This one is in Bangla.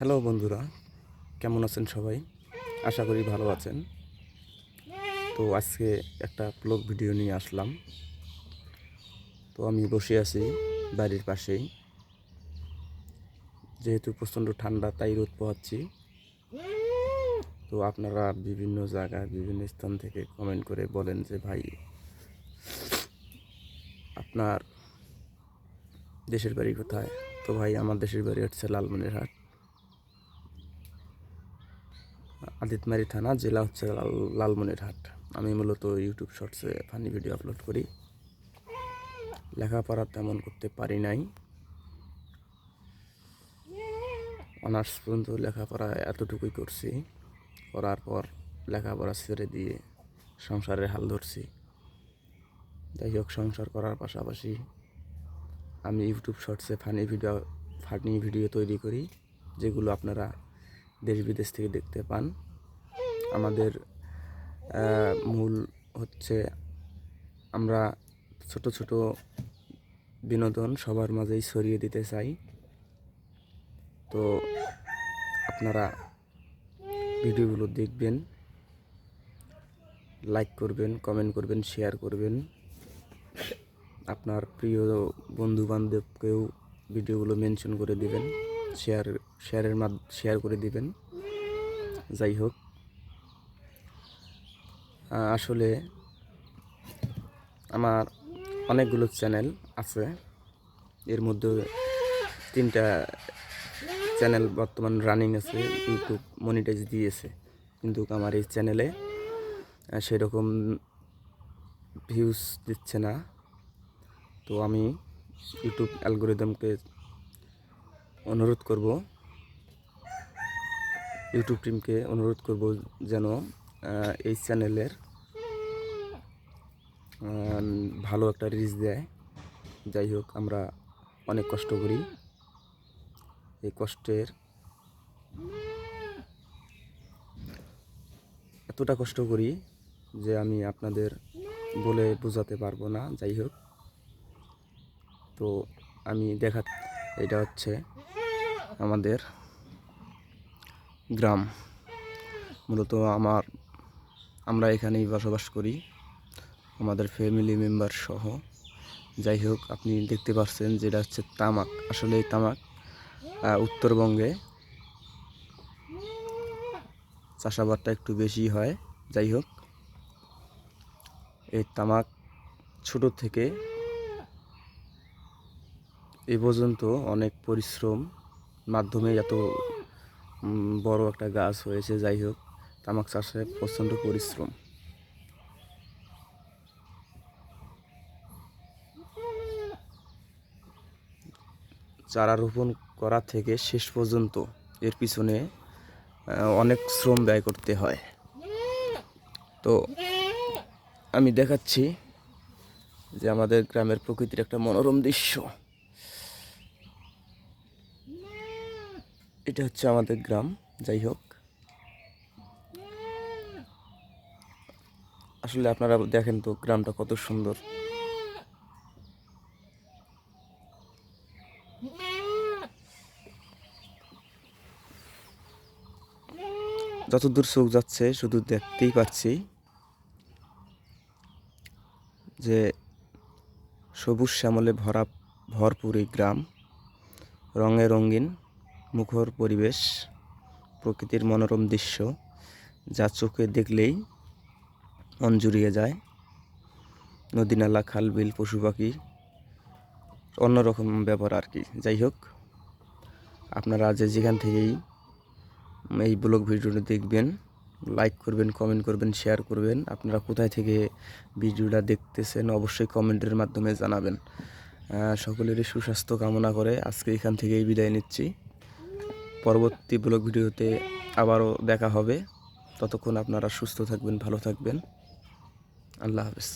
হ্যালো বন্ধুরা, কেমন আছেন সবাই? আশা করি ভালো আছেন। তো আজকে একটা ব্লগ ভিডিও নিয়ে আসলাম। তো আমি বসে আছি বাড়ির পাশেই, যেহেতু প্রচণ্ড ঠান্ডা তাই রোদ পোহাচ্ছি। তো আপনারা বিভিন্ন জায়গায় বিভিন্ন স্থান থেকে কমেন্ট করে বলেন যে ভাই আপনার দেশের বাড়ি কোথায়? তো ভাই আমার দেশের বাড়ি হচ্ছে লালমনিরহাট, আদিতমারি থানা, জেলা হচ্ছে লালমনিরহাট। আমি মূলত ইউটিউব শর্টসে ফানি ভিডিও আপলোড করি। লেখাপড়া তেমন করতে পারি নাই, অনার্স পর্যন্ত লেখাপড়া এতটুকুই করছি। করার পর লেখাপড়া ছেড়ে দিয়ে সংসারের হাল ধরছি। যাই হোক, সংসার করার পাশাপাশি আমি ইউটিউব শর্টসে ফানি ভিডিও তৈরি করি, যেগুলো আপনারা দেশ বিদেশ থেকে দেখতে পান। আমাদের মূল হচ্ছে আমরা ছোট ছোট বিনোদন সবার মাঝেই ছড়িয়ে দিতে চাই। তো আপনারা ভিডিওগুলো দেখবেন, লাইক করবেন, কমেন্ট করবেন, শেয়ার করবেন। আপনার প্রিয় বন্ধু বান্ধবকেও ভিডিওগুলো মেনশন করে দিবেন, শেয়ার করে দিবেন। যাই হোক, আসলে আমার অনেকগুলো চ্যানেল আছে। এর মধ্যে 3টা চ্যানেল বর্তমান রানিং আছে, ইউটিউব মনিটাইজ দিয়েছে, কিন্তু আমার এই চ্যানেলে সেরকম ভিউজ দিচ্ছে না। তো আমি ইউটিউব অ্যালগোরিদমকে অনুরোধ করব, ইউটিউব টিমকে অনুরোধ করব যেন এই চ্যানেলের ভালো একটা রিচ দেয়। যাই হোক, আমরা অনেক কষ্ট করি। এই কষ্টের এতটা কষ্ট করি যে আমি আপনাদের বলে বোঝাতে পারবো না। যাই হোক, তো আমি এটা হচ্ছে আমাদের গ্রাম। মূলত আমরা এখানেই বসবাস করি, আমাদের ফ্যামিলি মেম্বার সহ। যাই হোক, আপনি দেখতে পাচ্ছেন যেটা হচ্ছে তামাক। আসলে এই তামাক উত্তরবঙ্গে চাষাবাদটা একটু বেশি হয়। যাই হোক, এই তামাক ছোট থেকে এ পর্যন্ত অনেক পরিশ্রম মাধ্যমে এত বড় একটা গাছ হয়েছে। যাই হোক, তামাক চাষে প্রচণ্ড পরিশ্রম। চারা রোপণ করা থেকে শেষ পর্যন্ত এর পিছনে অনেক শ্রম ব্যয় করতে হয়। তো আমি দেখাচ্ছি যে আমাদের গ্রামের প্রকৃতির একটা মনোরম দৃশ্য। এটা হচ্ছে আমাদের গ্রাম। যাই হোক, আসলে আপনারা দেখেন তো গ্রামটা কত সুন্দর। যতদূর চোখ যাচ্ছে শুধু দেখতেই পাচ্ছি যে সবুজ শ্যামলে ভরপুর এই গ্রাম, রঙে রঙিন মুখর পরিবেশ, প্রকৃতির মনোরম দৃশ্য যা চোখে দেখলেই মন জুড়িয়ে যায়। নদী নালা, খাল বিল, পশু পাখি, অন্যরকম ব্যাপার আর কি। যাই হোক, আপনারা যেখান থেকেই এই ব্লগ ভিডিওটি দেখবেন, লাইক করবেন, কমেন্ট করবেন, শেয়ার করবেন। আপনারা কোথায় থেকে ভিডিওটা দেখতেছেন অবশ্যই কমেন্টের মাধ্যমে জানাবেন। সকলেরই সুস্বাস্থ্য কামনা করে আজকে এখান থেকেই বিদায় নিচ্ছি। পরবর্তী ব্লগ ভিডিওতে আবারও দেখা হবে। ততক্ষণ আপনারা সুস্থ থাকবেন, ভালো থাকবেন। আল্লাহ হাফেজ।